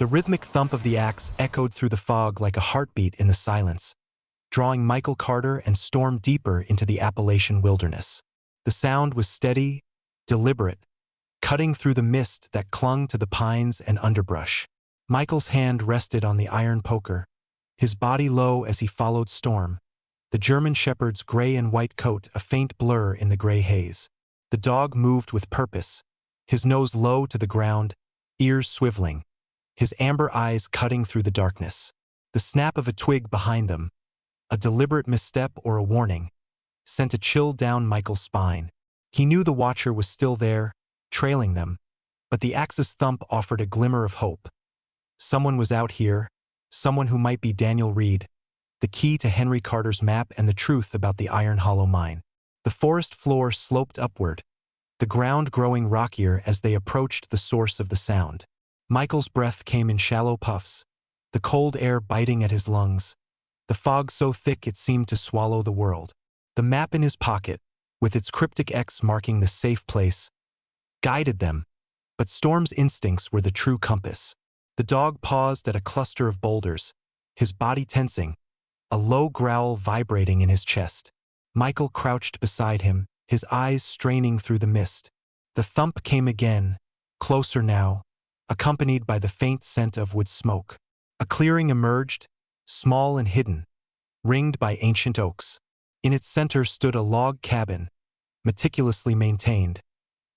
The rhythmic thump of the axe echoed through the fog like a heartbeat in the silence, drawing Michael Carter and Storm deeper into the Appalachian wilderness. The sound was steady, deliberate, cutting through the mist that clung to the pines and underbrush. Michael's hand rested on the iron poker, his body low as he followed Storm, the German shepherd's gray and white coat a faint blur in the gray haze. The dog moved with purpose, his nose low to the ground, ears swiveling, his amber eyes cutting through the darkness. The snap of a twig behind them, a deliberate misstep or a warning, sent a chill down Michael's spine. He knew the watcher was still there, trailing them, but the axe's thump offered a glimmer of hope. Someone was out here, someone who might be Daniel Reed, the key to Henry Carter's map and the truth about the Iron Hollow mine. The forest floor sloped upward, the ground growing rockier as they approached the source of the sound. Michael's breath came in shallow puffs, the cold air biting at his lungs, the fog so thick it seemed to swallow the world. The map in his pocket, with its cryptic X marking the safe place, guided them, but Storm's instincts were the true compass. The dog paused at a cluster of boulders, his body tensing, a low growl vibrating in his chest. Michael crouched beside him, his eyes straining through the mist. The thump came again, closer now, accompanied by the faint scent of wood smoke. A clearing emerged, small and hidden, ringed by ancient oaks. In its center stood a log cabin, meticulously maintained,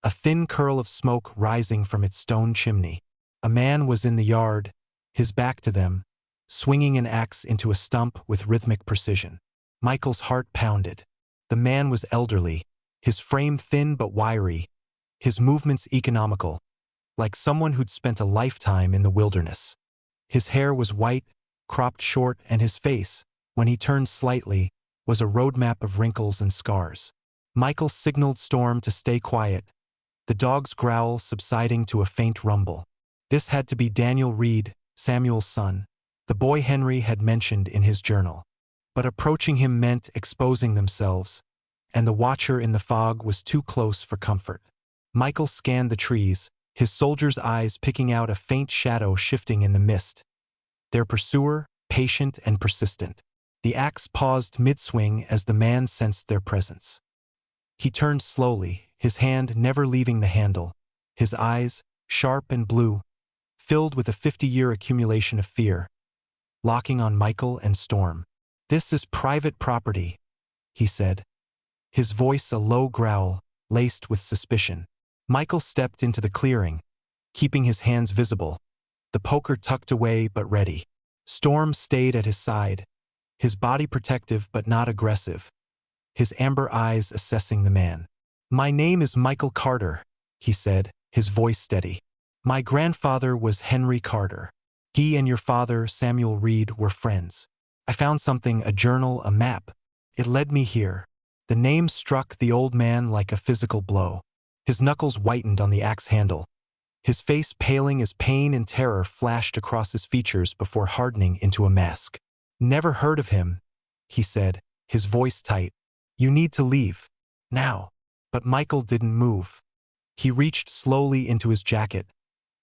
a thin curl of smoke rising from its stone chimney. A man was in the yard, his back to them, swinging an axe into a stump with rhythmic precision. Michael's heart pounded. The man was elderly, his frame thin but wiry, his movements economical, like someone who'd spent a lifetime in the wilderness. His hair was white, cropped short, and his face, when he turned slightly, was a roadmap of wrinkles and scars. Michael signaled Storm to stay quiet, the dog's growl subsiding to a faint rumble. This had to be Daniel Reed, Samuel's son, the boy Henry had mentioned in his journal. But approaching him meant exposing themselves, and the watcher in the fog was too close for comfort. Michael scanned the trees, his soldier's eyes picking out a faint shadow shifting in the mist. Their pursuer, patient and persistent. The axe paused mid-swing as the man sensed their presence. He turned slowly, his hand never leaving the handle, his eyes, sharp and blue, filled with a 50-year accumulation of fear, locking on Michael and Storm. "This is private property," he said, his voice a low growl, laced with suspicion. Michael stepped into the clearing, keeping his hands visible, the poker tucked away but ready. Storm stayed at his side, his body protective but not aggressive, his amber eyes assessing the man. "My name is Michael Carter," he said, his voice steady. "My grandfather was Henry Carter. He and your father, Samuel Reed, were friends. I found something, a journal, a map. It led me here." The name struck the old man like a physical blow. His knuckles whitened on the axe handle, his face paling as pain and terror flashed across his features before hardening into a mask. "Never heard of him," he said, his voice tight. "You need to leave. Now." But Michael didn't move. He reached slowly into his jacket,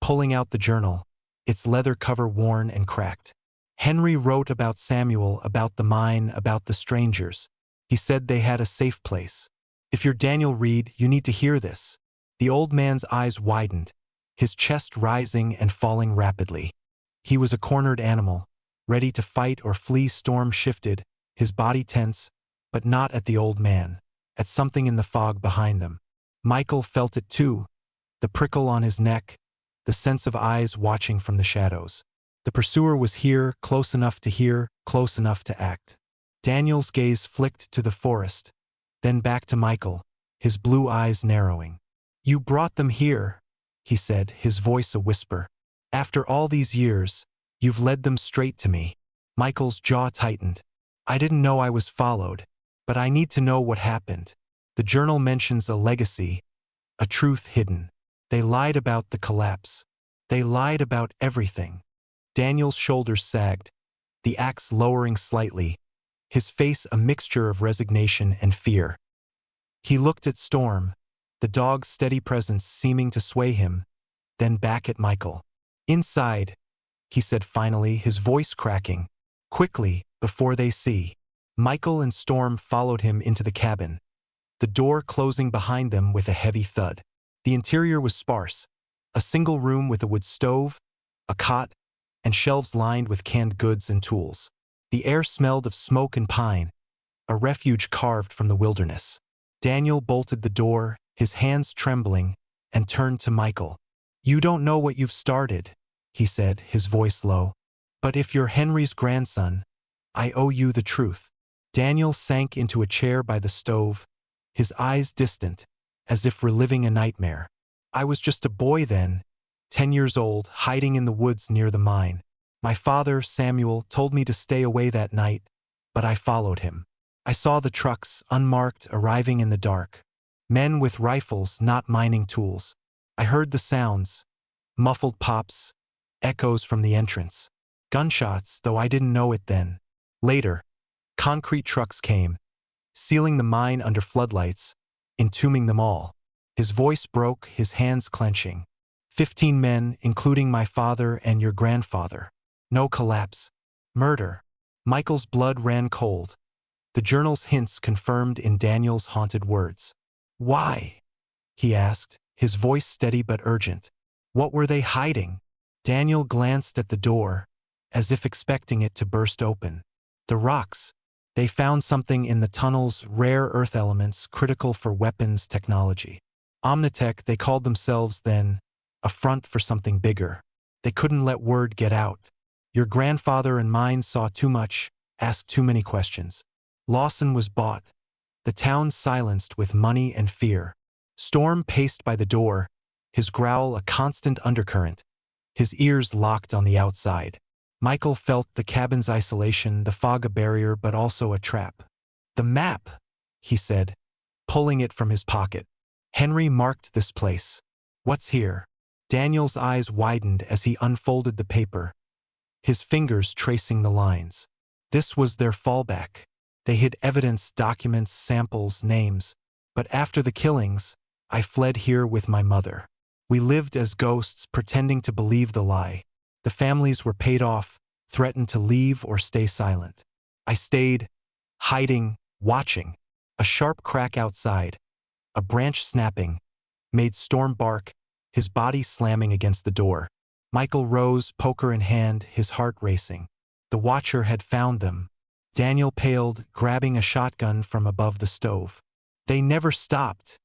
pulling out the journal, its leather cover worn and cracked. Henry wrote about Samuel, about the mine, about the strangers. He said they had a safe place. "If you're Daniel Reed, you need to hear this." The old man's eyes widened, his chest rising and falling rapidly. He was a cornered animal, ready to fight or flee. Storm shifted, his body tense, but not at the old man, at something in the fog behind them. Michael felt it too, the prickle on his neck, the sense of eyes watching from the shadows. The pursuer was here, close enough to hear, close enough to act. Daniel's gaze flicked to the forest, then back to Michael, his blue eyes narrowing. "You brought them here," he said, his voice a whisper. "After all these years, you've led them straight to me." Michael's jaw tightened. "I didn't know I was followed, but I need to know what happened. The journal mentions a legacy, a truth hidden. They lied about the collapse. They lied about everything." Daniel's shoulders sagged, the axe lowering slightly, his face a mixture of resignation and fear. He looked at Storm, the dog's steady presence seeming to sway him, then back at Michael. Inside, he said finally, his voice cracking. Quickly, before they see. Michael and Storm followed him into the cabin, the door closing behind them with a heavy thud. The interior was sparse, a single room with a wood stove, a cot, and shelves lined with canned goods and tools. The air smelled of smoke and pine, a refuge carved from the wilderness. Daniel bolted the door, his hands trembling, and turned to Michael. "You don't know what you've started," he said, his voice low. "But if you're Henry's grandson, I owe you the truth." Daniel sank into a chair by the stove, his eyes distant, as if reliving a nightmare. "I was just a boy then, 10 years old, hiding in the woods near the mine. My father, Samuel, told me to stay away that night, but I followed him. I saw the trucks, unmarked, arriving in the dark. Men with rifles, not mining tools. I heard the sounds, muffled pops, echoes from the entrance. Gunshots, though I didn't know it then. Later, concrete trucks came, sealing the mine under floodlights, entombing them all." His voice broke, his hands clenching. 15 men, including my father and your grandfather. No collapse. Murder. Michael's blood ran cold. The journal's hints confirmed in Daniel's haunted words. "Why?" he asked, his voice steady but urgent. "What were they hiding?" Daniel glanced at the door, as if expecting it to burst open. "The rocks. They found something in the tunnels, rare earth elements critical for weapons technology. Omnitech, they called themselves then, a front for something bigger. They couldn't let word get out. Your grandfather and mine saw too much, asked too many questions. Lawson was bought. The town silenced with money and fear." Storm paced by the door, his growl a constant undercurrent, his ears locked on the outside. Michael felt the cabin's isolation, the fog a barrier but also a trap. "The map," he said, pulling it from his pocket. "Henry marked this place. What's here?" Daniel's eyes widened as he unfolded the paper, his fingers tracing the lines. This was their fallback. They hid evidence, documents, samples, names. "But after the killings, I fled here with my mother. We lived as ghosts, pretending to believe the lie. The families were paid off, threatened to leave or stay silent. I stayed, hiding, watching." A sharp crack outside, a branch snapping, made Storm bark, his body slamming against the door. Michael rose, poker in hand, his heart racing. The watcher had found them. Daniel paled, grabbing a shotgun from above the stove. "They never stopped,"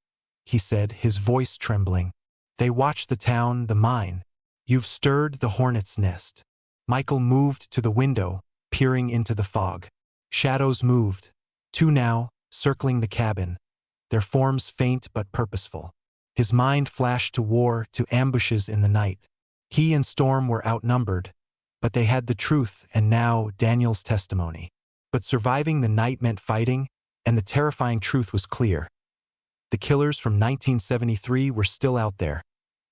he said, his voice trembling. "They watched the town, the mine. You've stirred the hornet's nest." Michael moved to the window, peering into the fog. Shadows moved, 2 now, circling the cabin, their forms faint but purposeful. His mind flashed to war, to ambushes in the night. He and Storm were outnumbered, but they had the truth and now Daniel's testimony. But surviving the night meant fighting, and the terrifying truth was clear. The killers from 1973 were still out there,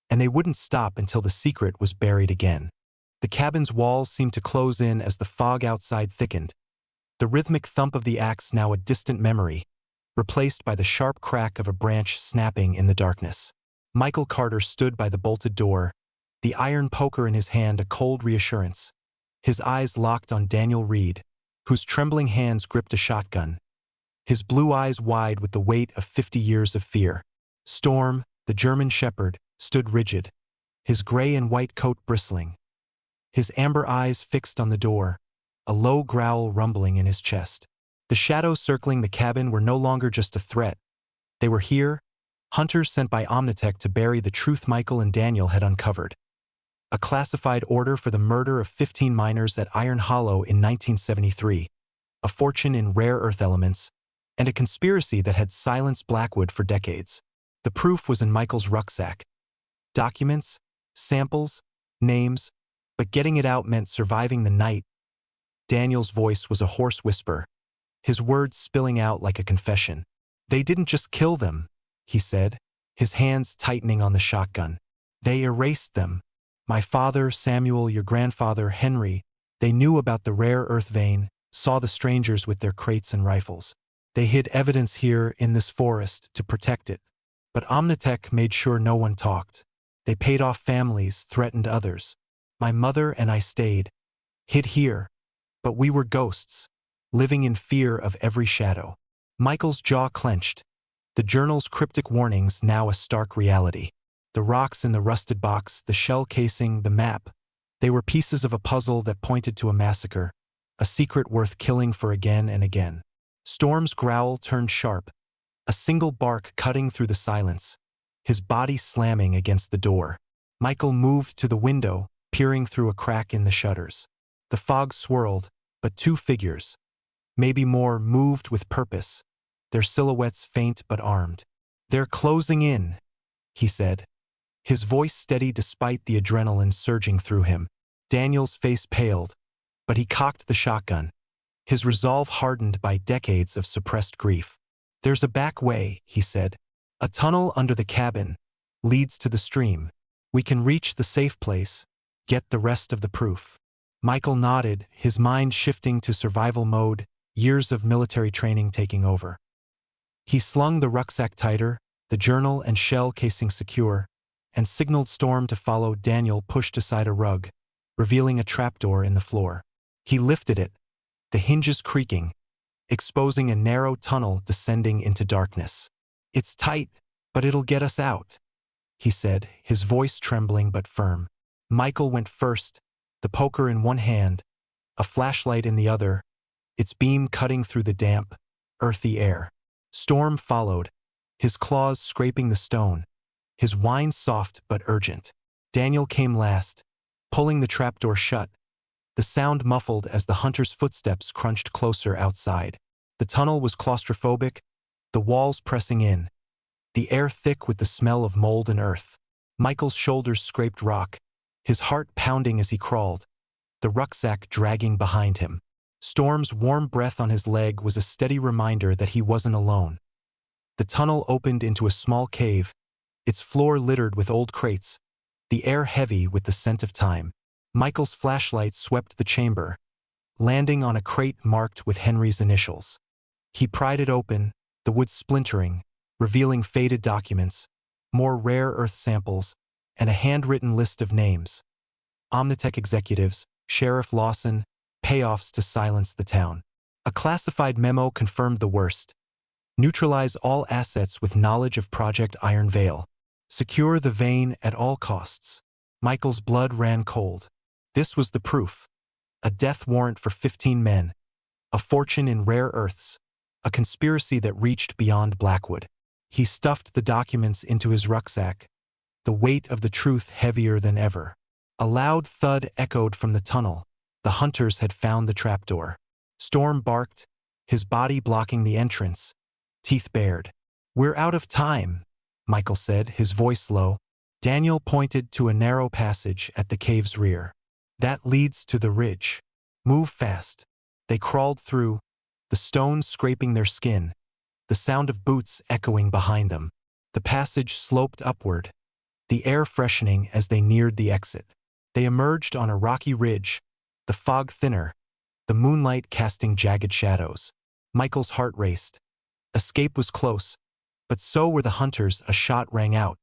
and they wouldn't stop until the secret was buried again. The cabin's walls seemed to close in as the fog outside thickened, the rhythmic thump of the axe now a distant memory, replaced by the sharp crack of a branch snapping in the darkness. Michael Carter stood by the bolted door, the iron poker in his hand a cold reassurance, his eyes locked on Daniel Reed, whose trembling hands gripped a shotgun, his blue eyes wide with the weight of 50 years of fear. Storm, the German shepherd, stood rigid, his gray and white coat bristling, his amber eyes fixed on the door, a low growl rumbling in his chest. The shadows circling the cabin were no longer just a threat. They were here, hunters sent by Omnitech to bury the truth Michael and Daniel had uncovered. A classified order for the murder of 15 miners at Iron Hollow in 1973, a fortune in rare earth elements, and a conspiracy that had silenced Blackwood for decades. The proof was in Michael's rucksack. Documents, samples, names, but getting it out meant surviving the night. Daniel's voice was a hoarse whisper, his words spilling out like a confession. "They didn't just kill them," he said, his hands tightening on the shotgun. "They erased them. My father, Samuel, your grandfather, Henry, they knew about the rare earth vein, saw the strangers with their crates and rifles. They hid evidence here in this forest to protect it. But Omnitech made sure no one talked. They paid off families, threatened others. My mother and I stayed, hid here, but we were ghosts, living in fear of every shadow. Michael's jaw clenched, the journal's cryptic warnings now a stark reality. The rocks in the rusted box, the shell casing, the map, they were pieces of a puzzle that pointed to a massacre, a secret worth killing for again and again. Storm's growl turned sharp, a single bark cutting through the silence, his body slamming against the door. Michael moved to the window, peering through a crack in the shutters. The fog swirled, but two figures, maybe more, moved with purpose, their silhouettes faint but armed. "They're closing in," he said, his voice steady despite the adrenaline surging through him. Daniel's face paled, but he cocked the shotgun, his resolve hardened by decades of suppressed grief. "There's a back way," he said. "A tunnel under the cabin leads to the stream. We can reach the safe place, get the rest of the proof." Michael nodded, his mind shifting to survival mode, years of military training taking over. He slung the rucksack tighter, the journal and shell casing secure, and signaled Storm to follow. Daniel pushed aside a rug, revealing a trapdoor in the floor. He lifted it, the hinges creaking, exposing a narrow tunnel descending into darkness. "It's tight, but it'll get us out," he said, his voice trembling but firm. Michael went first, the poker in one hand, a flashlight in the other, its beam cutting through the damp, earthy air. Storm followed, his claws scraping the stone, his whine soft but urgent. Daniel came last, pulling the trapdoor shut, the sound muffled as the hunter's footsteps crunched closer outside. The tunnel was claustrophobic, the walls pressing in, the air thick with the smell of mold and earth. Michael's shoulders scraped rock, his heart pounding as he crawled, the rucksack dragging behind him. Storm's warm breath on his leg was a steady reminder that he wasn't alone. The tunnel opened into a small cave, its floor littered with old crates, the air heavy with the scent of time. Michael's flashlight swept the chamber, landing on a crate marked with Henry's initials. He pried it open, the wood splintering, revealing faded documents, more rare earth samples, and a handwritten list of names. Omnitech executives, Sheriff Lawson, payoffs to silence the town. A classified memo confirmed the worst. Neutralize all assets with knowledge of Project Iron Veil. Secure the vein at all costs. Michael's blood ran cold. This was the proof. A death warrant for 15 men. A fortune in rare earths. A conspiracy that reached beyond Blackwood. He stuffed the documents into his rucksack, the weight of the truth heavier than ever. A loud thud echoed from the tunnel. The hunters had found the trapdoor. Storm barked, his body blocking the entrance, teeth bared. "We're out of time," Michael said, his voice low. Daniel pointed to a narrow passage at the cave's rear. "That leads to the ridge. Move fast." They crawled through, the stones scraping their skin, the sound of boots echoing behind them. The passage sloped upward, the air freshening as they neared the exit. They emerged on a rocky ridge, the fog thinner, the moonlight casting jagged shadows. Michael's heart raced. Escape was close, but so were the hunters. A shot rang out,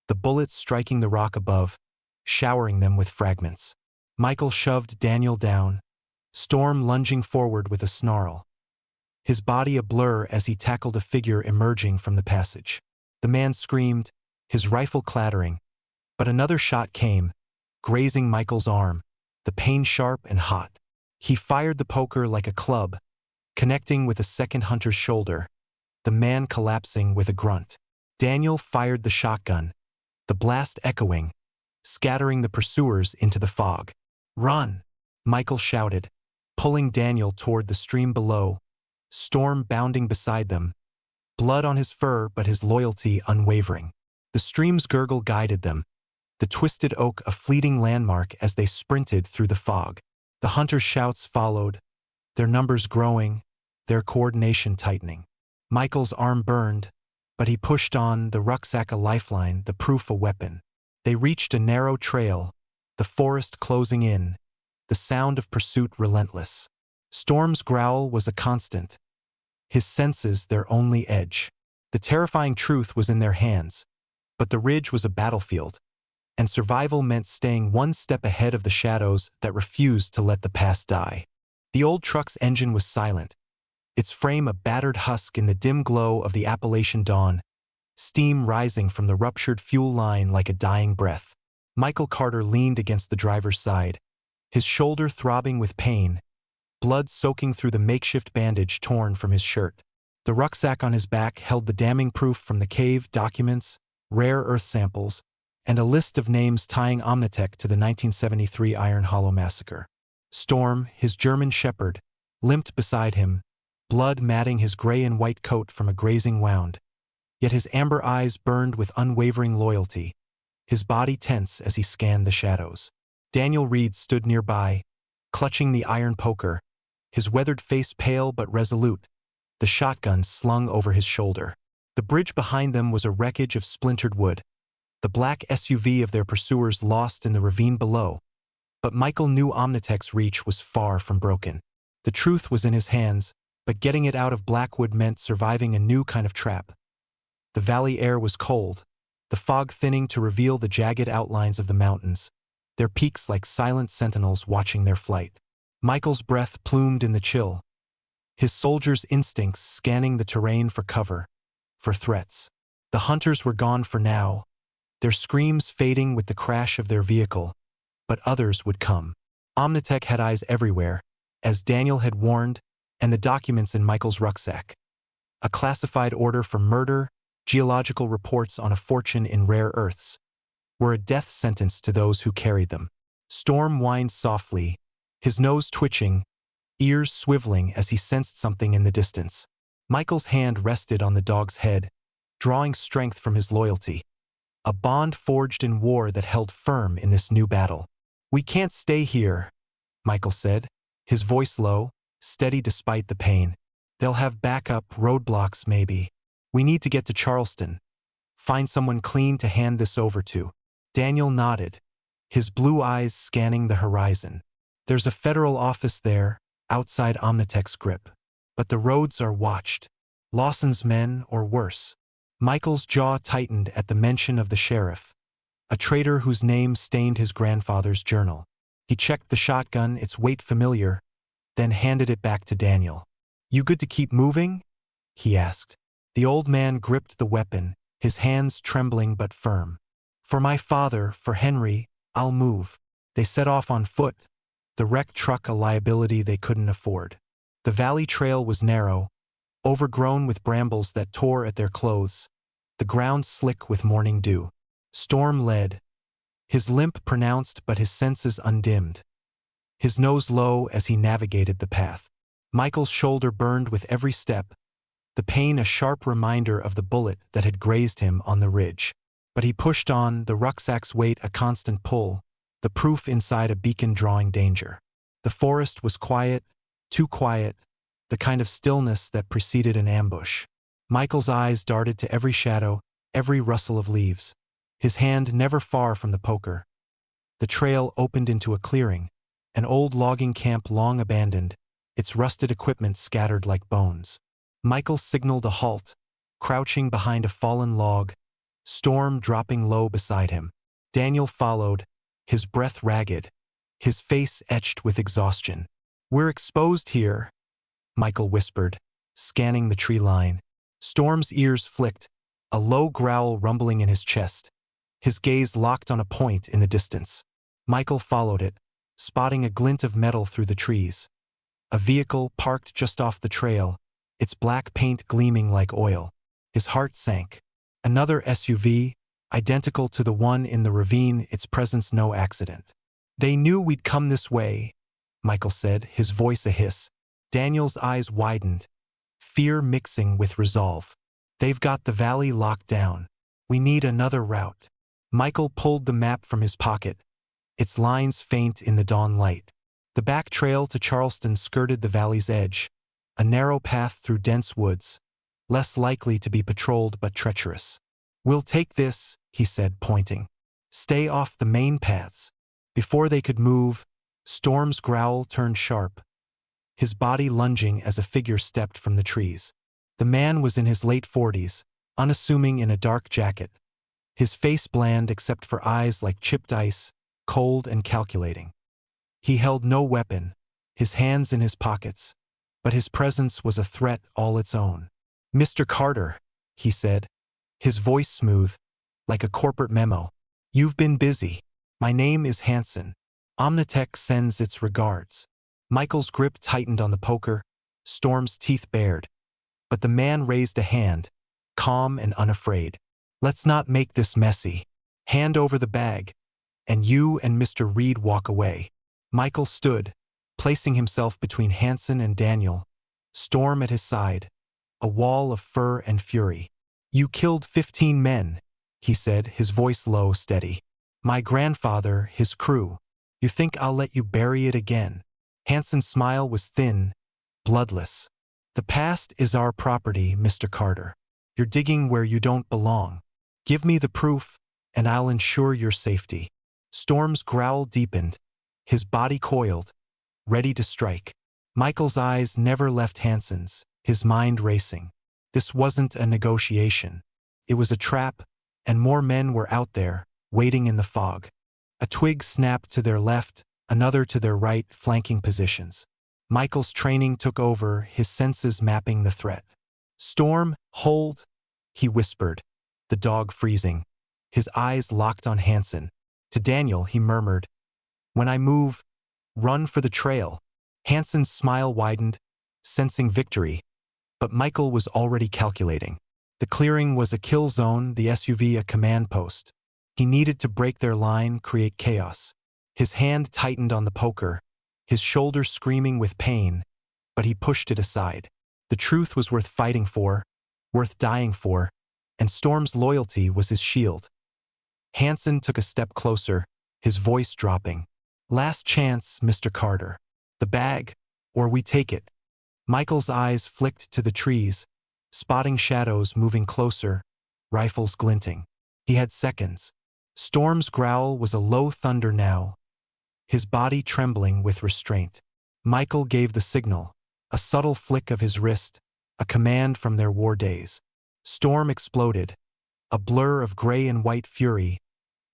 the bullets striking the rock above, showering them with fragments. Michael shoved Daniel down, Storm lunging forward with a snarl, his body a blur as he tackled a figure emerging from the passage. The man screamed, his rifle clattering, but another shot came, grazing Michael's arm, the pain sharp and hot. He fired the poker like a club, connecting with a second hunter's shoulder, the man collapsing with a grunt. Daniel fired the shotgun, the blast echoing, scattering the pursuers into the fog. "Run!" Michael shouted, pulling Daniel toward the stream below, Storm bounding beside them, blood on his fur but his loyalty unwavering. The stream's gurgle guided them, the twisted oak a fleeting landmark as they sprinted through the fog. The hunters' shouts followed, their numbers growing, their coordination tightening. Michael's arm burned, but he pushed on, the rucksack a lifeline, the proof a weapon. They reached a narrow trail, the forest closing in, the sound of pursuit relentless. Storm's growl was a constant, his senses their only edge. The terrifying truth was in their hands, but the ridge was a battlefield, and survival meant staying one step ahead of the shadows that refused to let the past die. The old truck's engine was silent, its frame a battered husk in the dim glow of the Appalachian dawn, steam rising from the ruptured fuel line like a dying breath. Michael Carter leaned against the driver's side, his shoulder throbbing with pain, blood soaking through the makeshift bandage torn from his shirt. The rucksack on his back held the damning proof from the cave, documents, rare earth samples, and a list of names tying Omnitech to the 1973 Iron Hollow massacre. Storm, his German shepherd, limped beside him, blood matting his gray and white coat from a grazing wound. Yet his amber eyes burned with unwavering loyalty, his body tense as he scanned the shadows. Daniel Reed stood nearby, clutching the iron poker, his weathered face pale but resolute, the shotgun slung over his shoulder. The bridge behind them was a wreckage of splintered wood, the black SUV of their pursuers lost in the ravine below. But Michael knew Omnitech's reach was far from broken. The truth was in his hands, but getting it out of Blackwood meant surviving a new kind of trap. The valley air was cold, the fog thinning to reveal the jagged outlines of the mountains, their peaks like silent sentinels watching their flight. Michael's breath plumed in the chill, his soldier's instincts scanning the terrain for cover, for threats. The hunters were gone for now, their screams fading with the crash of their vehicle, but others would come. Omnitech had eyes everywhere, as Daniel had warned, and the documents in Michael's rucksack. A classified order for murder, geological reports on a fortune in rare earths, were a death sentence to those who carried them. Storm whined softly, his nose twitching, ears swiveling as he sensed something in the distance. Michael's hand rested on the dog's head, drawing strength from his loyalty. A bond forged in war that held firm in this new battle. "We can't stay here," Michael said, his voice low, steady despite the pain. "They'll have backup, roadblocks maybe. We need to get to Charleston. Find someone clean to hand this over to." Daniel nodded, his blue eyes scanning the horizon. "There's a federal office there, outside Omnitech's grip. But the roads are watched. Lawson's men or worse." Michael's jaw tightened at the mention of the sheriff, a traitor whose name stained his grandfather's journal. He checked the shotgun, its weight familiar, then handed it back to Daniel. "You good to keep moving?" he asked. The old man gripped the weapon, his hands trembling but firm. "For my father, for Henry, I'll move." They set off on foot, the wrecked truck a liability they couldn't afford. The valley trail was narrow, overgrown with brambles that tore at their clothes, the ground slick with morning dew. Storm led, his limp pronounced but his senses undimmed, his nose low as he navigated the path. Michael's shoulder burned with every step, the pain a sharp reminder of the bullet that had grazed him on the ridge. But he pushed on, the rucksack's weight a constant pull, the proof inside a beacon drawing danger. The forest was quiet, too quiet, the kind of stillness that preceded an ambush. Michael's eyes darted to every shadow, every rustle of leaves, his hand never far from the poker. The trail opened into a clearing, an old logging camp long abandoned, its rusted equipment scattered like bones. Michael signaled a halt, crouching behind a fallen log, Storm dropping low beside him. Daniel followed, his breath ragged, his face etched with exhaustion. "We're exposed here," Michael whispered, scanning the tree line. Storm's ears flicked, a low growl rumbling in his chest. His gaze locked on a point in the distance. Michael followed it, spotting a glint of metal through the trees. A vehicle parked just off the trail, its black paint gleaming like oil. His heart sank. Another SUV, identical to the one in the ravine, its presence no accident. "They knew we'd come this way," Michael said, his voice a hiss. Daniel's eyes widened, fear mixing with resolve. "They've got the valley locked down. We need another route." Michael pulled the map from his pocket, its lines faint in the dawn light. The back trail to Charleston skirted the valley's edge, a narrow path through dense woods, less likely to be patrolled but treacherous. "We'll take this," he said, pointing. "Stay off the main paths." Before they could move, Storm's growl turned sharp, his body lunging as a figure stepped from the trees. The man was in his late 40s, unassuming in a dark jacket, his face bland except for eyes like chipped ice, cold and calculating. He held no weapon, his hands in his pockets, but his presence was a threat all its own. "Mr. Carter," he said, his voice smooth, like a corporate memo. "You've been busy. My name is Hanson. Omnitech sends its regards." Michael's grip tightened on the poker, Storm's teeth bared. But the man raised a hand, calm and unafraid. "Let's not make this messy. Hand over the bag, and you and Mr. Reed walk away." Michael stood, placing himself between Hanson and Daniel, Storm at his side, a wall of fur and fury. "You killed 15 men," he said, his voice low, steady. "My grandfather, his crew. You think I'll let you bury it again?" Hanson's smile was thin, bloodless. "The past is our property, Mr. Carter. You're digging where you don't belong. Give me the proof, and I'll ensure your safety." Storm's growl deepened, his body coiled, ready to strike. Michael's eyes never left Hanson's, his mind racing. This wasn't a negotiation. It was a trap, and more men were out there, waiting in the fog. A twig snapped to their left, another to their right, flanking positions. Michael's training took over, his senses mapping the threat. "Storm, hold," he whispered, the dog freezing, his eyes locked on Hanson. To Daniel, he murmured, "When I move, run for the trail." Hanson's smile widened, sensing victory, but Michael was already calculating. The clearing was a kill zone, the SUV a command post. He needed to break their line, create chaos. His hand tightened on the poker, his shoulder screaming with pain, but he pushed it aside. The truth was worth fighting for, worth dying for, and Storm's loyalty was his shield. Hanson took a step closer, his voice dropping. "Last chance, Mr. Carter. The bag, or we take it." Michael's eyes flicked to the trees, spotting shadows moving closer, rifles glinting. He had seconds. Storm's growl was a low thunder now, his body trembling with restraint. Michael gave the signal, a subtle flick of his wrist, a command from their war days. Storm exploded, a blur of gray and white fury,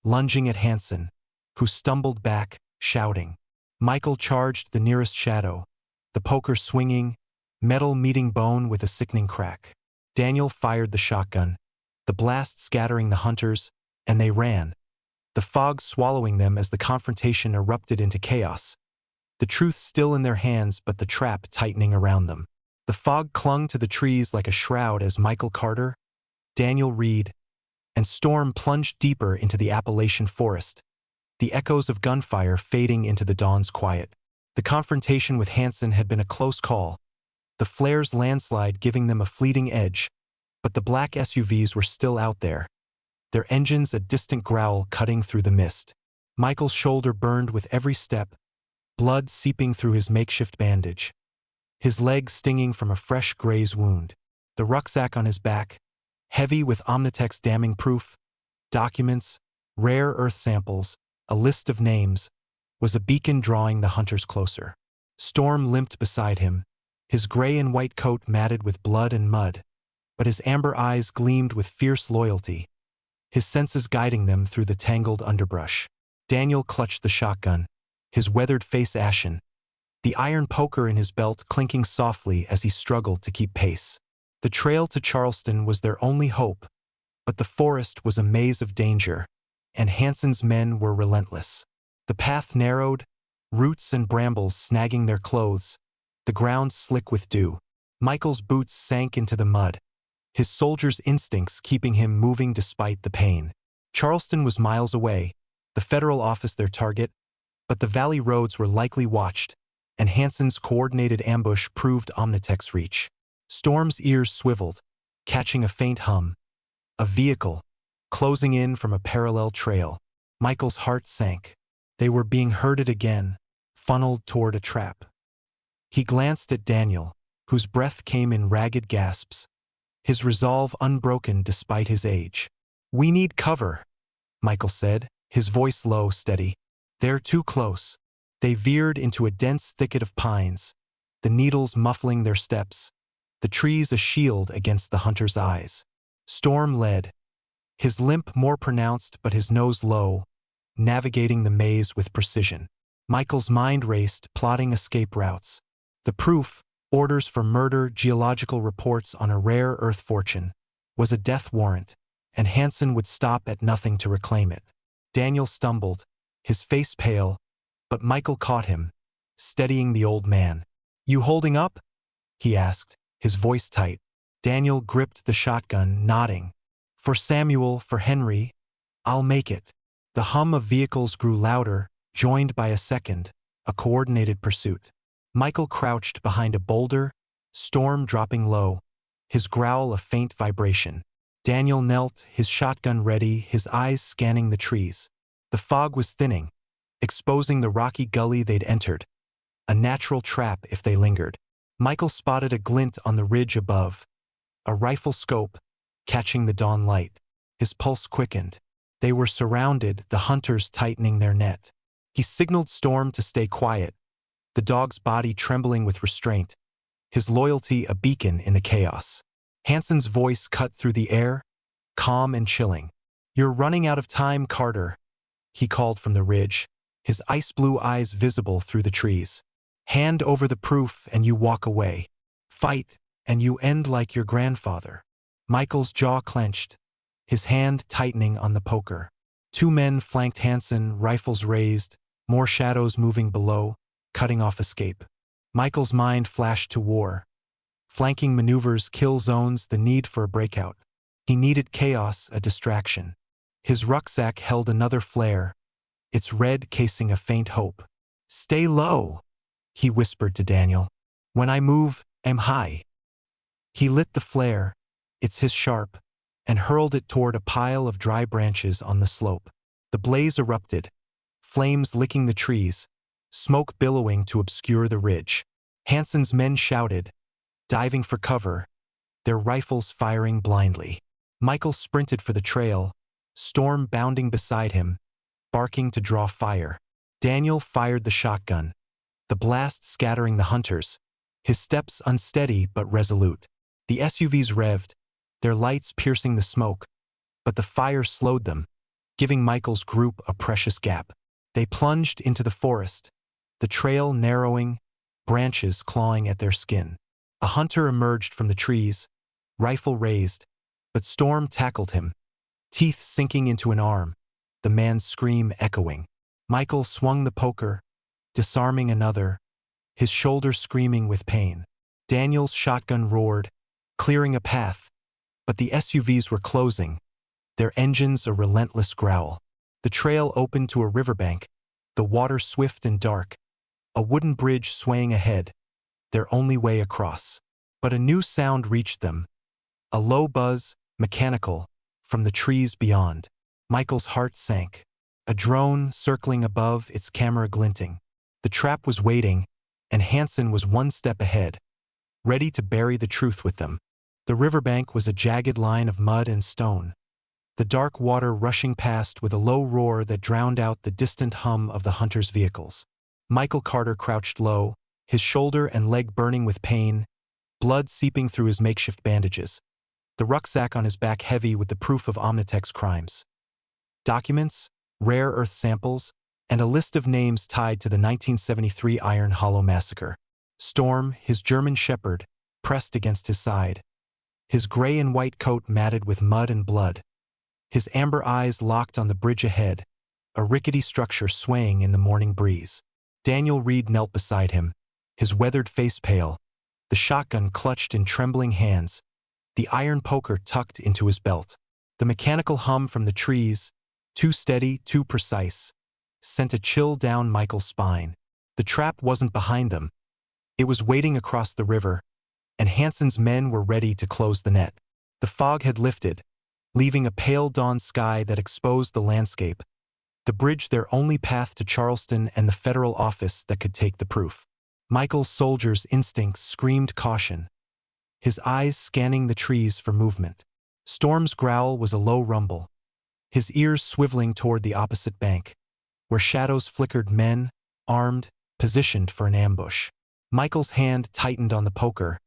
lunging at Hanson, who stumbled back, shouting. Michael charged the nearest shadow, the poker swinging, metal meeting bone with a sickening crack. Daniel fired the shotgun, the blast scattering the hunters, and they ran, the fog swallowing them as the confrontation erupted into chaos. The truth still in their hands, but the trap tightening around them. The fog clung to the trees like a shroud as Michael Carter, Daniel Reed, and Storm plunged deeper into the Appalachian forest, the echoes of gunfire fading into the dawn's quiet. The confrontation with Hanson had been a close call, the flares landslide giving them a fleeting edge, but the black SUVs were still out there, their engines a distant growl cutting through the mist. Michael's shoulder burned with every step, blood seeping through his makeshift bandage, his leg stinging from a fresh graze wound. The rucksack on his back, heavy with Omnitech's damning proof, documents, rare earth samples, a list of names, was a beacon drawing the hunters closer. Storm limped beside him, his gray and white coat matted with blood and mud, but his amber eyes gleamed with fierce loyalty, his senses guiding them through the tangled underbrush. Daniel clutched the shotgun, his weathered face ashen, the iron poker in his belt clinking softly as he struggled to keep pace. The trail to Charleston was their only hope, but the forest was a maze of danger, and Hanson's men were relentless. The path narrowed, roots and brambles snagging their clothes, the ground slick with dew. Michael's boots sank into the mud, his soldier's instincts keeping him moving despite the pain. Charleston was miles away, the federal office their target, but the valley roads were likely watched, and Hanson's coordinated ambush proved Omnitech's reach. Storm's ears swiveled, catching a faint hum. A vehicle, closing in from a parallel trail. Michael's heart sank. They were being herded again, funneled toward a trap. He glanced at Daniel, whose breath came in ragged gasps, his resolve unbroken despite his age. "We need cover," Michael said, his voice low, steady. "They're too close." They veered into a dense thicket of pines, the needles muffling their steps, the trees a shield against the hunter's eyes. Storm led, his limp more pronounced but his nose low, navigating the maze with precision. Michael's mind raced, plotting escape routes. The proof, orders for murder, geological reports on a rare earth fortune, was a death warrant, and Hansen would stop at nothing to reclaim it. Daniel stumbled, his face pale, but Michael caught him, steadying the old man. "You holding up?" he asked, his voice tight. Daniel gripped the shotgun, nodding. "For Samuel, for Henry, I'll make it." The hum of vehicles grew louder, joined by a coordinated pursuit. Michael crouched behind a boulder, Storm dropping low, his growl a faint vibration. Daniel knelt, his shotgun ready, his eyes scanning the trees. The fog was thinning, exposing the rocky gully they'd entered, a natural trap if they lingered. Michael spotted a glint on the ridge above, a rifle scope, catching the dawn light. His pulse quickened. They were surrounded, the hunters tightening their net. He signaled Storm to stay quiet, the dog's body trembling with restraint, his loyalty a beacon in the chaos. Hansen's voice cut through the air, calm and chilling. "You're running out of time, Carter," he called from the ridge, his ice-blue eyes visible through the trees. "Hand over the proof and you walk away. Fight, and you end like your grandfather." Michael's jaw clenched, his hand tightening on the poker. Two men flanked Hansen, rifles raised, more shadows moving below, cutting off escape. Michael's mind flashed to war. Flanking maneuvers, kill zones, the need for a breakout. He needed chaos, a distraction. His rucksack held another flare, its red casing a faint hope. "Stay low," he whispered to Daniel. "When I move, aim high." He lit the flare, its hiss sharp, and hurled it toward a pile of dry branches on the slope. The blaze erupted, flames licking the trees, smoke billowing to obscure the ridge. Hansen's men shouted, diving for cover, their rifles firing blindly. Michael sprinted for the trail, Storm bounding beside him, barking to draw fire. Daniel fired the shotgun, the blast scattering the hunters, his steps unsteady but resolute. The SUVs revved, their lights piercing the smoke, but the fire slowed them, giving Michael's group a precious gap. They plunged into the forest, the trail narrowing, branches clawing at their skin. A hunter emerged from the trees, rifle raised, but Storm tackled him, teeth sinking into an arm, the man's scream echoing. Michael swung the poker, disarming another, his shoulder screaming with pain. Daniel's shotgun roared, clearing a path, but the SUVs were closing, their engines a relentless growl. The trail opened to a riverbank, the water swift and dark, a wooden bridge swaying ahead, their only way across. But a new sound reached them, a low buzz, mechanical, from the trees beyond. Michael's heart sank. A drone circling above, its camera glinting. The trap was waiting, and Hansen was one step ahead, ready to bury the truth with them. The riverbank was a jagged line of mud and stone, the dark water rushing past with a low roar that drowned out the distant hum of the hunters' vehicles. Michael Carter crouched low, his shoulder and leg burning with pain, blood seeping through his makeshift bandages, the rucksack on his back heavy with the proof of Omnitech's crimes. Documents, rare earth samples, and a list of names tied to the 1973 Iron Hollow massacre. Storm, his German shepherd, pressed against his side, his gray and white coat matted with mud and blood, his amber eyes locked on the bridge ahead, a rickety structure swaying in the morning breeze. Daniel Reed knelt beside him, his weathered face pale, the shotgun clutched in trembling hands, the iron poker tucked into his belt. The mechanical hum from the trees, too steady, too precise, sent a chill down Michael's spine. The trap wasn't behind them. It was waiting across the river, and Hansen's men were ready to close the net. The fog had lifted, leaving a pale dawn sky that exposed the landscape, the bridge their only path to Charleston and the federal office that could take the proof. Michael's soldiers' instincts screamed caution, his eyes scanning the trees for movement. Storm's growl was a low rumble, his ears swiveling toward the opposite bank, where shadows flickered, men, armed, positioned for an ambush. Michael's hand tightened on the poker,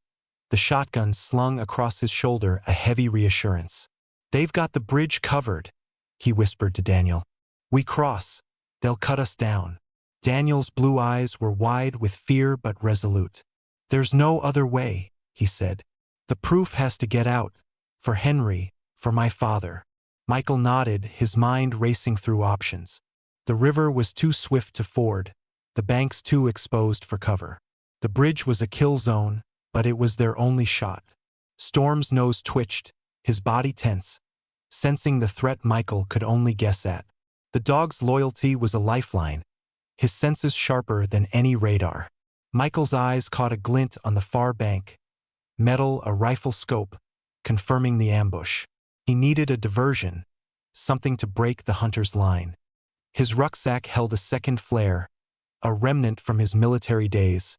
the shotgun slung across his shoulder a heavy reassurance. "They've got the bridge covered," he whispered to Daniel. "We cross. They'll cut us down." Daniel's blue eyes were wide with fear but resolute. "There's no other way," he said. "The proof has to get out. For Henry, for my father." Michael nodded, his mind racing through options. The river was too swift to ford, the banks too exposed for cover. The bridge was a kill zone, but it was their only shot. Storm's nose twitched, his body tense, sensing the threat Michael could only guess at. The dog's loyalty was a lifeline, his senses sharper than any radar. Michael's eyes caught a glint on the far bank, metal, a rifle scope, confirming the ambush. He needed a diversion, something to break the hunter's line. His rucksack held a second flare, a remnant from his military days,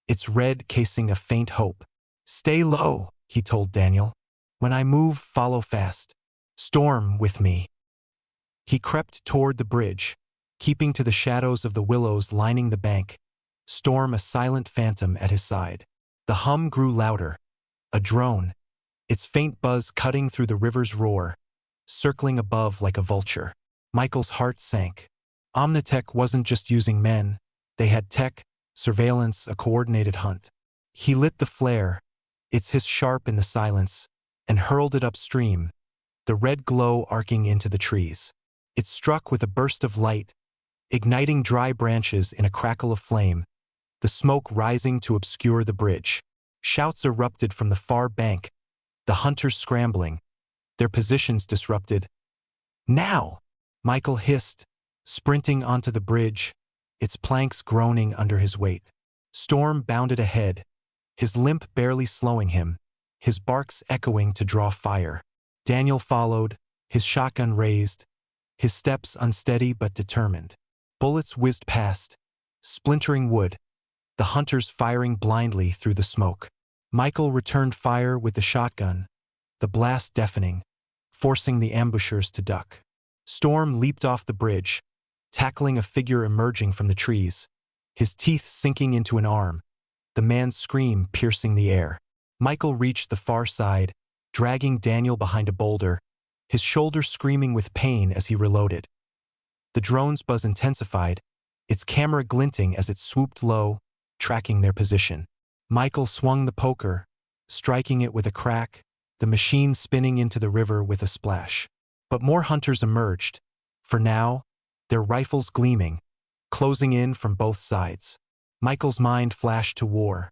its red casing a faint hope. "Stay low," he told Daniel. "When I move, follow fast. Storm with me." He crept toward the bridge, keeping to the shadows of the willows lining the bank, Storm a silent phantom at his side. The hum grew louder, a drone, its faint buzz cutting through the river's roar, circling above like a vulture. Michael's heart sank. Omnitech wasn't just using men, they had tech, surveillance, a coordinated hunt. He lit the flare, its hiss sharp in the silence, and hurled it upstream, the red glow arcing into the trees. It struck with a burst of light, igniting dry branches in a crackle of flame, the smoke rising to obscure the bridge. Shouts erupted from the far bank, the hunters scrambling, their positions disrupted. "Now!" Michael hissed, sprinting onto the bridge, its planks groaning under his weight. Storm bounded ahead, his limp barely slowing him, his barks echoing to draw fire. Daniel followed, his shotgun raised, his steps unsteady but determined. Bullets whizzed past, splintering wood, the hunters firing blindly through the smoke. Michael returned fire with the shotgun, the blast deafening, forcing the ambushers to duck. Storm leaped off the bridge, tackling a figure emerging from the trees, his teeth sinking into an arm, the man's scream piercing the air. Michael reached the far side, dragging Daniel behind a boulder, his shoulder screaming with pain as he reloaded. The drone's buzz intensified, its camera glinting as it swooped low, tracking their position. Michael swung the poker, striking it with a crack, the machine spinning into the river with a splash. But more hunters emerged, for now, their rifles gleaming, closing in from both sides. Michael's mind flashed to war.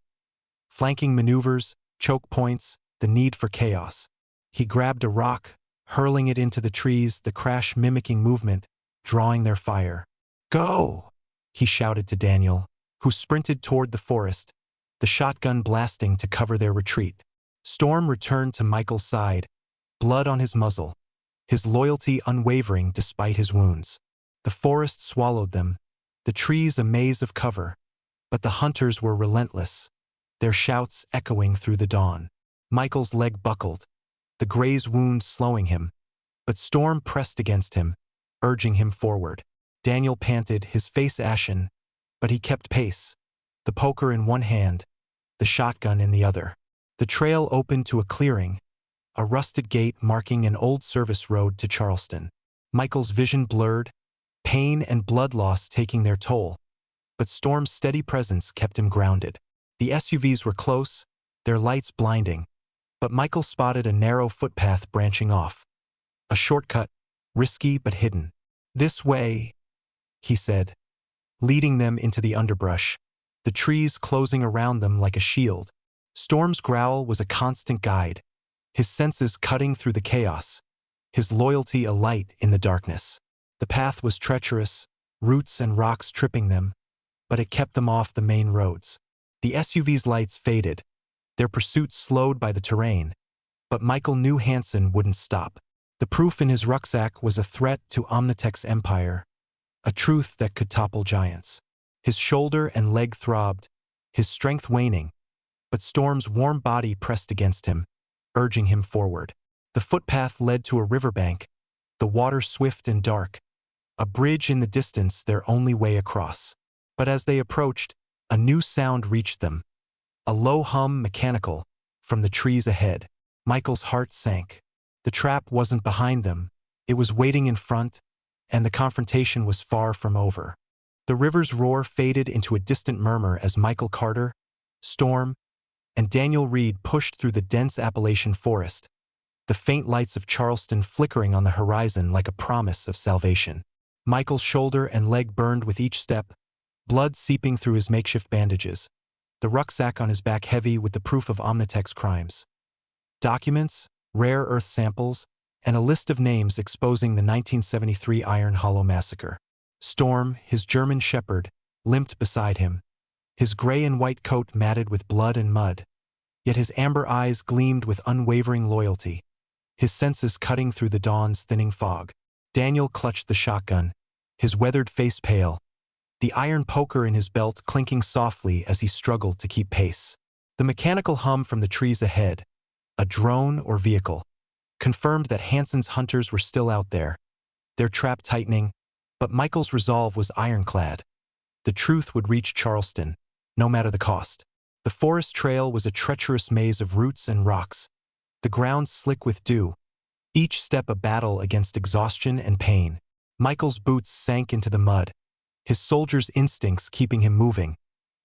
Flanking maneuvers, choke points, the need for chaos. He grabbed a rock, hurling it into the trees, the crash mimicking movement, drawing their fire. "Go!" he shouted to Daniel, who sprinted toward the forest, the shotgun blasting to cover their retreat. Storm returned to Michael's side, blood on his muzzle, his loyalty unwavering despite his wounds. The forest swallowed them, the trees a maze of cover, but the hunters were relentless, their shouts echoing through the dawn. Michael's leg buckled, the graze wound slowing him, but Storm pressed against him, urging him forward. Daniel panted, his face ashen, but he kept pace, the poker in one hand, the shotgun in the other. The trail opened to a clearing, a rusted gate marking an old service road to Charleston. Michael's vision blurred, pain and blood loss taking their toll, but Storm's steady presence kept him grounded. The SUVs were close, their lights blinding, but Michael spotted a narrow footpath branching off. A shortcut, risky but hidden. "This way," he said, leading them into the underbrush, the trees closing around them like a shield. Storm's growl was a constant guide, his senses cutting through the chaos, his loyalty alight in the darkness. The path was treacherous, roots and rocks tripping them, but it kept them off the main roads. The SUV's lights faded, their pursuit slowed by the terrain, but Michael knew Hansen wouldn't stop. The proof in his rucksack was a threat to Omnitech's empire, a truth that could topple giants. His shoulder and leg throbbed, his strength waning, but Storm's warm body pressed against him, urging him forward. The footpath led to a riverbank, the water swift and dark, a bridge in the distance their only way across. But as they approached, a new sound reached them, a low hum mechanical, from the trees ahead. Michael's heart sank. The trap wasn't behind them, it was waiting in front, and the confrontation was far from over. The river's roar faded into a distant murmur as Michael Carter, Storm, and Daniel Reed pushed through the dense Appalachian forest, the faint lights of Charleston flickering on the horizon like a promise of salvation. Michael's shoulder and leg burned with each step, blood seeping through his makeshift bandages, the rucksack on his back heavy with the proof of Omnitech's crimes. Documents, rare earth samples, and a list of names exposing the 1973 Iron Hollow massacre. Storm, his German shepherd, limped beside him, his gray and white coat matted with blood and mud, yet his amber eyes gleamed with unwavering loyalty, his senses cutting through the dawn's thinning fog. Daniel clutched the shotgun, his weathered face pale, the iron poker in his belt clinking softly as he struggled to keep pace. The mechanical hum from the trees ahead, a drone or vehicle, confirmed that Hansen's hunters were still out there, their trap tightening, but Michael's resolve was ironclad. The truth would reach Charleston, no matter the cost. The forest trail was a treacherous maze of roots and rocks, the ground slick with dew, each step a battle against exhaustion and pain. Michael's boots sank into the mud, his soldier's instincts keeping him moving,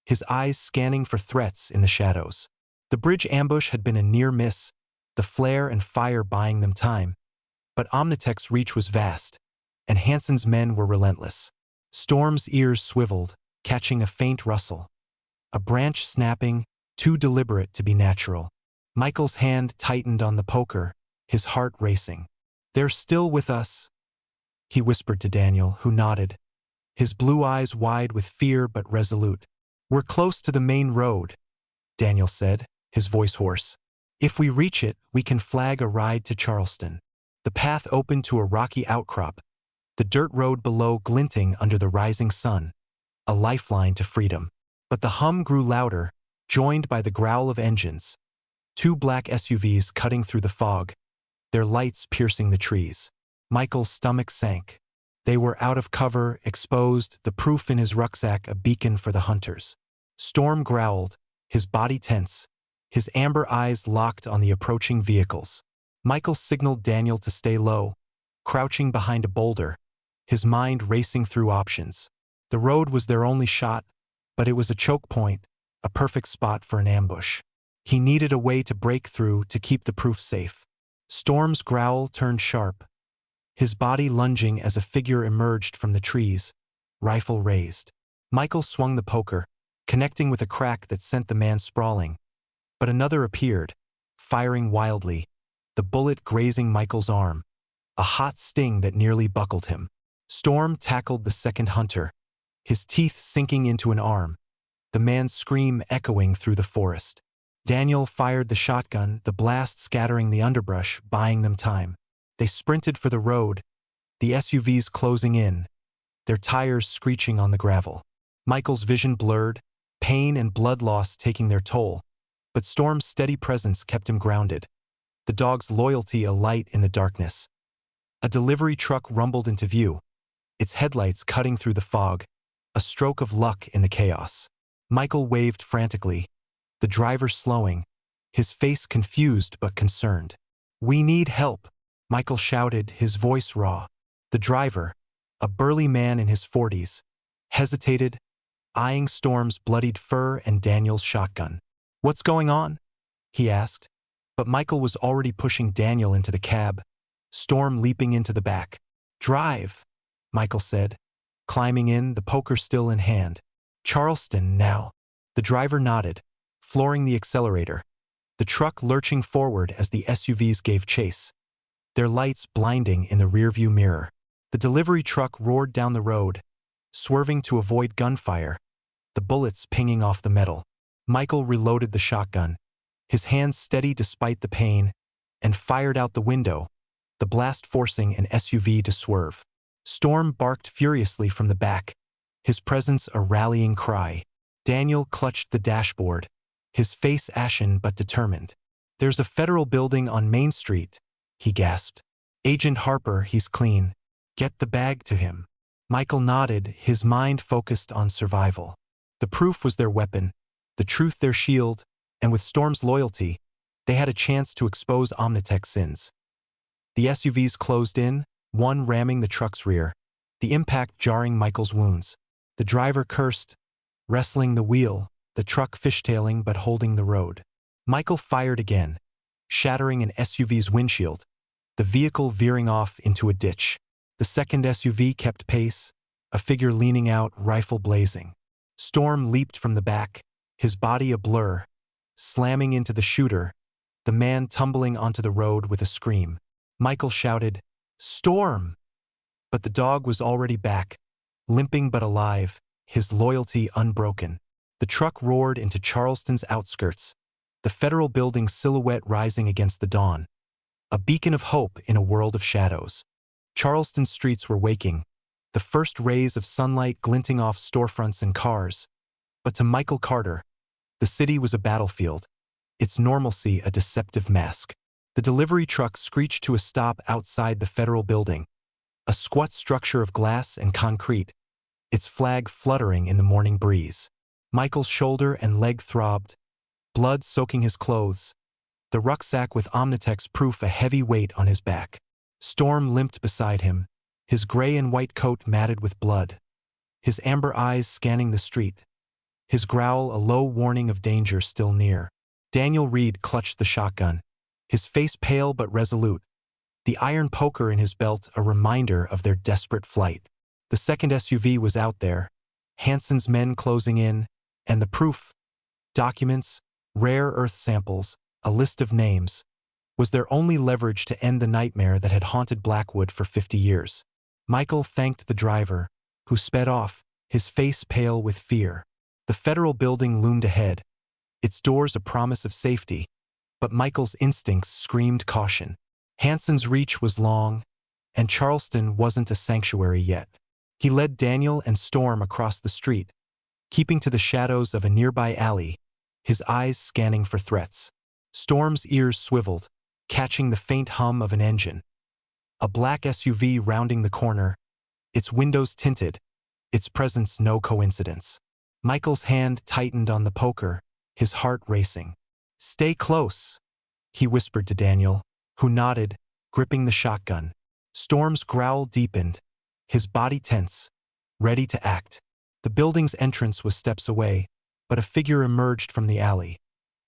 his eyes scanning for threats in the shadows. The bridge ambush had been a near miss, the flare and fire buying them time. But Omnitech's reach was vast, and Hansen's men were relentless. Storm's ears swiveled, catching a faint rustle. A branch snapping, too deliberate to be natural. Michael's hand tightened on the poker, his heart racing. "They're still with us," he whispered to Daniel, who nodded, his blue eyes wide with fear but resolute. "We're close to the main road," Daniel said, his voice hoarse. "If we reach it, we can flag a ride to Charleston." The path opened to a rocky outcrop, the dirt road below glinting under the rising sun, a lifeline to freedom. But the hum grew louder, joined by the growl of engines. Two black SUVs cutting through the fog, their lights piercing the trees. Michael's stomach sank. They were out of cover, exposed, the proof in his rucksack a beacon for the hunters. Storm growled, his body tense, his amber eyes locked on the approaching vehicles. Michael signaled Daniel to stay low, crouching behind a boulder, his mind racing through options. The road was their only shot, but it was a choke point, a perfect spot for an ambush. He needed a way to break through to keep the proof safe. Storm's growl turned sharp, his body lunging as a figure emerged from the trees, rifle raised. Michael swung the poker, connecting with a crack that sent the man sprawling. But another appeared, firing wildly, the bullet grazing Michael's arm, a hot sting that nearly buckled him. Storm tackled the second hunter, his teeth sinking into an arm, the man's scream echoing through the forest. Daniel fired the shotgun, the blast scattering the underbrush, buying them time. They sprinted for the road, the SUVs closing in, their tires screeching on the gravel. Michael's vision blurred, pain and blood loss taking their toll, but Storm's steady presence kept him grounded, the dog's loyalty a light in the darkness. A delivery truck rumbled into view, its headlights cutting through the fog, a stroke of luck in the chaos. Michael waved frantically, the driver slowing, his face confused but concerned. "We need help," Michael shouted, his voice raw. The driver, a burly man in his 40s, hesitated, eyeing Storm's bloodied fur and Daniel's shotgun. "What's going on?" he asked, but Michael was already pushing Daniel into the cab, Storm leaping into the back. "Drive," Michael said, climbing in, the poker still in hand. "Charleston now." The driver nodded, flooring the accelerator, the truck lurching forward as the SUVs gave chase, their lights blinding in the rearview mirror. The delivery truck roared down the road, swerving to avoid gunfire, the bullets pinging off the metal. Michael reloaded the shotgun, his hands steady despite the pain, and fired out the window, the blast forcing an SUV to swerve. Storm barked furiously from the back, his presence a rallying cry. Daniel clutched the dashboard, his face ashen but determined. "There's a federal building on Main Street," he gasped. "Agent Harper, he's clean. Get the bag to him." Michael nodded, his mind focused on survival. The proof was their weapon, the truth their shield, and with Storm's loyalty, they had a chance to expose Omnitech's sins. The SUVs closed in, one ramming the truck's rear, the impact jarring Michael's wounds. The driver cursed, wrestling the wheel, the truck fishtailing but holding the road. Michael fired again, shattering an SUV's windshield, the vehicle veering off into a ditch. The second SUV kept pace, a figure leaning out, rifle blazing. Storm leaped from the back, his body a blur, slamming into the shooter, the man tumbling onto the road with a scream. Michael shouted, "Storm!" But the dog was already back, limping but alive, his loyalty unbroken. The truck roared into Charleston's outskirts, the federal building's silhouette rising against the dawn, a beacon of hope in a world of shadows. Charleston's streets were waking, the first rays of sunlight glinting off storefronts and cars. But to Michael Carter, the city was a battlefield, its normalcy a deceptive mask. The delivery truck screeched to a stop outside the federal building, a squat structure of glass and concrete, its flag fluttering in the morning breeze. Michael's shoulder and leg throbbed, blood soaking his clothes, the rucksack with Omnitex proof a heavy weight on his back. Storm limped beside him, his gray and white coat matted with blood, his amber eyes scanning the street, his growl a low warning of danger still near. Daniel Reed clutched the shotgun, his face pale but resolute, the iron poker in his belt a reminder of their desperate flight. The second SUV was out there, Hansen's men closing in, and the proof, documents, rare earth samples, a list of names, was their only leverage to end the nightmare that had haunted Blackwood for 50 years. Michael thanked the driver, who sped off, his face pale with fear. The federal building loomed ahead, its doors a promise of safety, but Michael's instincts screamed caution. Hansen's reach was long, and Charleston wasn't a sanctuary yet. He led Daniel and Storm across the street, keeping to the shadows of a nearby alley, his eyes scanning for threats. Storm's ears swiveled, catching the faint hum of an engine. A black SUV rounding the corner, its windows tinted, its presence no coincidence. Michael's hand tightened on the poker, his heart racing. "Stay close," he whispered to Daniel, who nodded, gripping the shotgun. Storm's growl deepened, his body tense, ready to act. The building's entrance was steps away, but a figure emerged from the alley.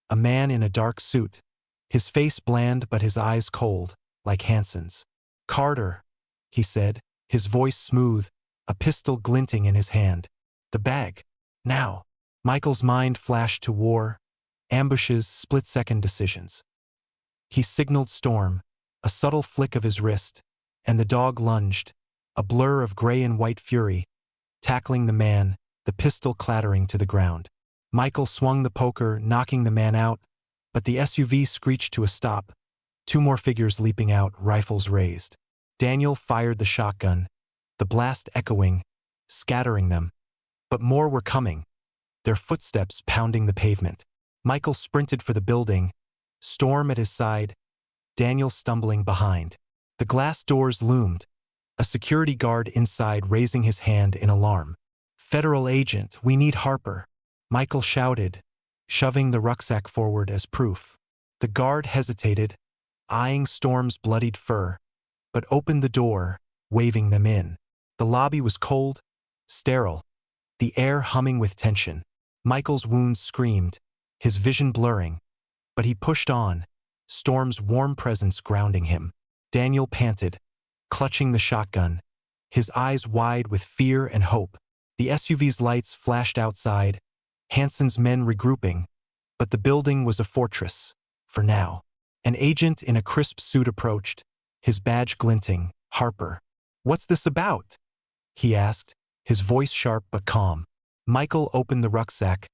A man in a dark suit, his face bland but his eyes cold, like Hansen's. "Carter," he said, his voice smooth, a pistol glinting in his hand. "The bag. Now." Michael's mind flashed to war, ambushes, split-second decisions. He signaled Storm, a subtle flick of his wrist, and the dog lunged, a blur of gray and white fury, tackling the man, the pistol clattering to the ground. Michael swung the poker, knocking the man out, but the SUV screeched to a stop, two more figures leaping out, rifles raised. Daniel fired the shotgun, the blast echoing, scattering them. But more were coming, their footsteps pounding the pavement. Michael sprinted for the building, Storm at his side, Daniel stumbling behind. The glass doors loomed, a security guard inside raising his hand in alarm. "Federal agent, we need Harper," Michael shouted, shoving the rucksack forward as proof. The guard hesitated, eyeing Storm's bloodied fur, but opened the door, waving them in. The lobby was cold, sterile, the air humming with tension. Michael's wounds screamed, his vision blurring, but he pushed on, Storm's warm presence grounding him. Daniel panted, clutching the shotgun, his eyes wide with fear and hope. The SUV's lights flashed outside, Hansen's men regrouping, but the building was a fortress, for now. An agent in a crisp suit approached, his badge glinting. "Harper, what's this about?" he asked, his voice sharp but calm. Michael opened the rucksack,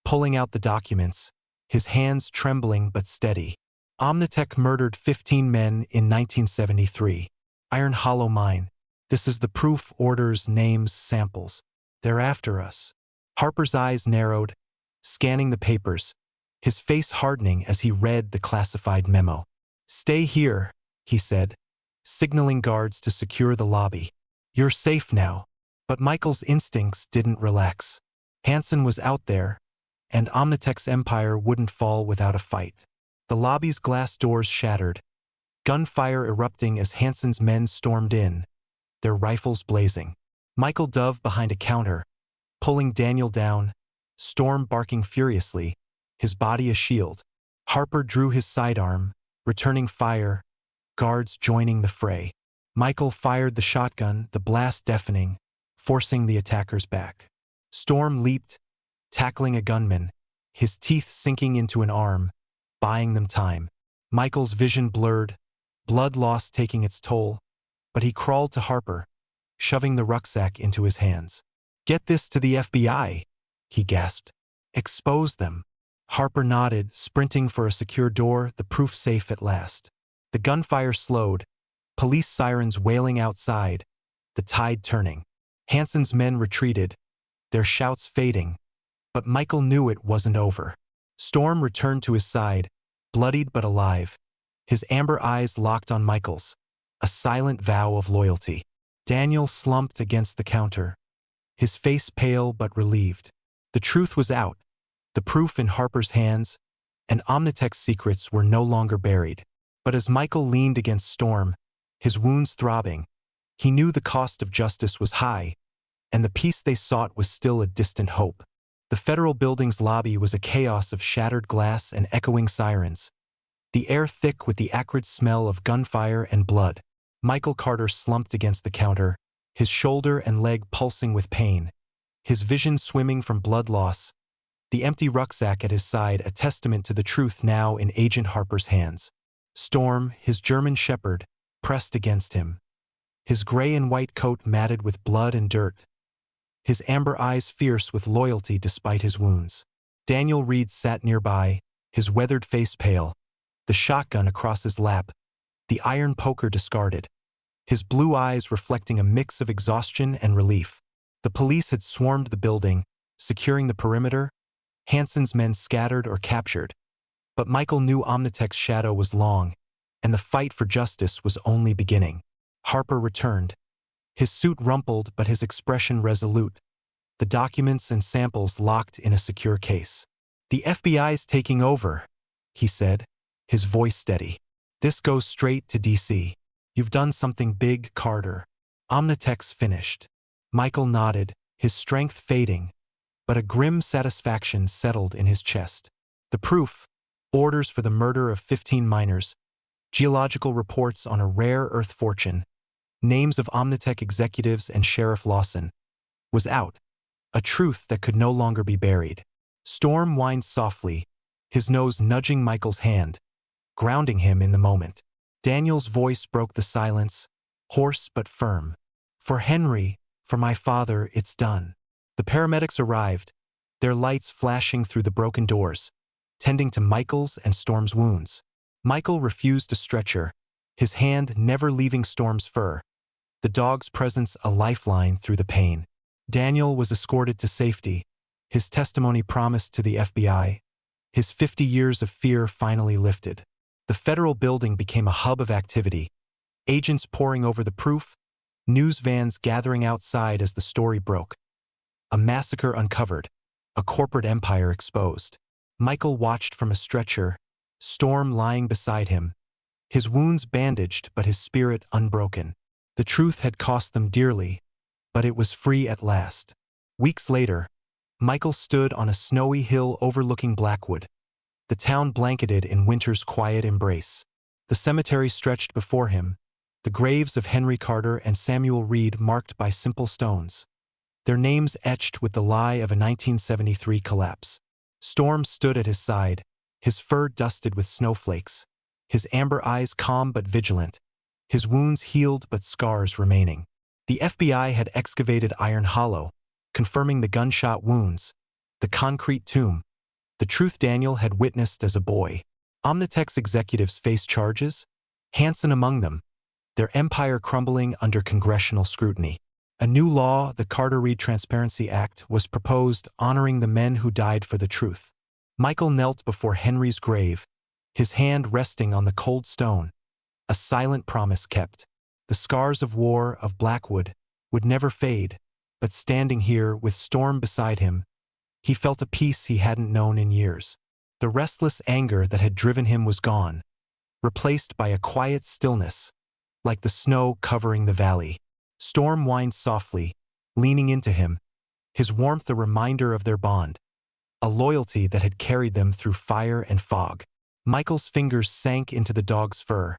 pulling out the documents, his hands trembling but steady. Omnitech murdered 15 men in 1973. Iron Hollow Mine. This is the proof, orders, names, samples. They're after us. Harper's eyes narrowed, scanning the papers, his face hardening as he read the classified memo. "Stay here," he said, signaling guards to secure the lobby. "You're safe now." But Michael's instincts didn't relax. Hansen was out there, and Omnitech's empire wouldn't fall without a fight. The lobby's glass doors shattered, gunfire erupting as Hanson's men stormed in, their rifles blazing. Michael dove behind a counter, pulling Daniel down, Storm barking furiously, his body a shield. Harper drew his sidearm, returning fire, guards joining the fray. Michael fired the shotgun, the blast deafening, forcing the attackers back. Storm leaped, tackling a gunman, his teeth sinking into an arm, buying them time. Michael's vision blurred, blood loss taking its toll, but he crawled to Harper, shoving the rucksack into his hands. "Get this to the FBI," he gasped. "Expose them." Harper nodded, sprinting for a secure door, the proof safe at last. The gunfire slowed, police sirens wailing outside, the tide turning. Hanson's men retreated, their shouts fading, but Michael knew it wasn't over. Storm returned to his side, bloodied but alive, his amber eyes locked on Michael's, a silent vow of loyalty. Daniel slumped against the counter, his face pale but relieved. The truth was out, the proof in Harper's hands, and Omnitech's secrets were no longer buried. But as Michael leaned against Storm, his wounds throbbing, he knew the cost of justice was high, and the peace they sought was still a distant hope. The federal building's lobby was a chaos of shattered glass and echoing sirens, the air thick with the acrid smell of gunfire and blood. Michael Carter slumped against the counter, his shoulder and leg pulsing with pain, his vision swimming from blood loss, the empty rucksack at his side a testament to the truth now in Agent Harper's hands. Storm, his German shepherd, pressed against him, his gray and white coat matted with blood and dirt, his amber eyes fierce with loyalty despite his wounds. Daniel Reed sat nearby, his weathered face pale, the shotgun across his lap, the iron poker discarded, his blue eyes reflecting a mix of exhaustion and relief. The police had swarmed the building, securing the perimeter, Hanson's men scattered or captured. But Michael knew Omnitech's shadow was long, and the fight for justice was only beginning. Harper returned, his suit rumpled but his expression resolute, the documents and samples locked in a secure case. "The FBI's taking over," he said, his voice steady. "This goes straight to DC. You've done something big, Carter. Omnitech's finished." Michael nodded, his strength fading, but a grim satisfaction settled in his chest. The proof, orders for the murder of 15 miners, geological reports on a rare earth fortune, names of Omnitech executives and Sheriff Lawson, was out, a truth that could no longer be buried. Storm whined softly, his nose nudging Michael's hand, grounding him in the moment. Daniel's voice broke the silence, hoarse but firm. "For Henry, for my father, it's done." The paramedics arrived, their lights flashing through the broken doors, tending to Michael's and Storm's wounds. Michael refused a stretcher, his hand never leaving Storm's fur, the dog's presence a lifeline through the pain. Daniel was escorted to safety, his testimony promised to the FBI, his 50 years of fear finally lifted. The federal building became a hub of activity, agents poring over the proof, news vans gathering outside as the story broke. A massacre uncovered, a corporate empire exposed. Michael watched from a stretcher, Storm lying beside him, his wounds bandaged but his spirit unbroken. The truth had cost them dearly, but it was free at last. Weeks later, Michael stood on a snowy hill overlooking Blackwood, the town blanketed in winter's quiet embrace. The cemetery stretched before him, the graves of Henry Carter and Samuel Reed marked by simple stones, their names etched with the lie of a 1973 collapse. Storm stood at his side, his fur dusted with snowflakes, his amber eyes calm but vigilant, his wounds healed but scars remaining. The FBI had excavated Iron Hollow, confirming the gunshot wounds, the concrete tomb, the truth Daniel had witnessed as a boy. Omnitech's executives faced charges, Hanson among them, their empire crumbling under congressional scrutiny. A new law, the Carter-Reed Transparency Act, was proposed honoring the men who died for the truth. Michael knelt before Henry's grave, his hand resting on the cold stone, a silent promise kept. The scars of war, of Blackwood, would never fade, but standing here with Storm beside him, he felt a peace he hadn't known in years. The restless anger that had driven him was gone, replaced by a quiet stillness, like the snow covering the valley. Storm whined softly, leaning into him, his warmth a reminder of their bond, a loyalty that had carried them through fire and fog. Michael's fingers sank into the dog's fur,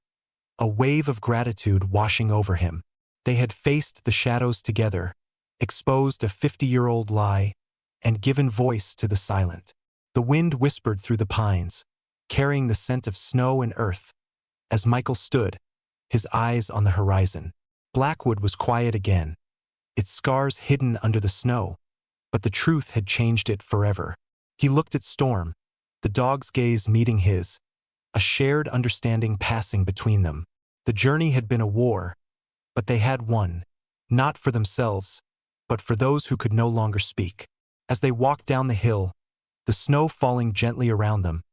a wave of gratitude washing over him. They had faced the shadows together, exposed a 50-year-old lie, and given voice to the silent. The wind whispered through the pines, carrying the scent of snow and earth, as Michael stood, his eyes on the horizon. Blackwood was quiet again, its scars hidden under the snow, but the truth had changed it forever. He looked at Storm, the dog's gaze meeting his, a shared understanding passing between them. The journey had been a war, but they had won, not for themselves, but for those who could no longer speak. As they walked down the hill, the snow falling gently around them,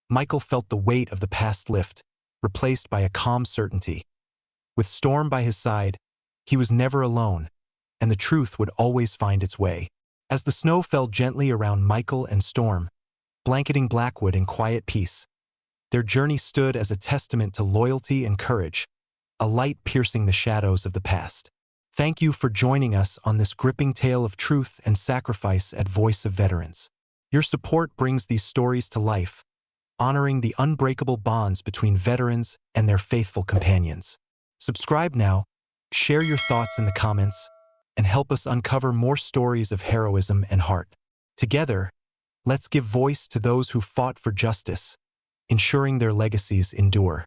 Michael felt the weight of the past lift, replaced by a calm certainty. With Storm by his side, he was never alone, and the truth would always find its way. As the snow fell gently around Michael and Storm, blanketing Blackwood in quiet peace, their journey stood as a testament to loyalty and courage, a light piercing the shadows of the past. Thank you for joining us on this gripping tale of truth and sacrifice at Voice of Veterans. Your support brings these stories to life, honoring the unbreakable bonds between veterans and their faithful companions. Subscribe now, share your thoughts in the comments, and help us uncover more stories of heroism and heart. Together, let's give voice to those who fought for justice, ensuring their legacies endure.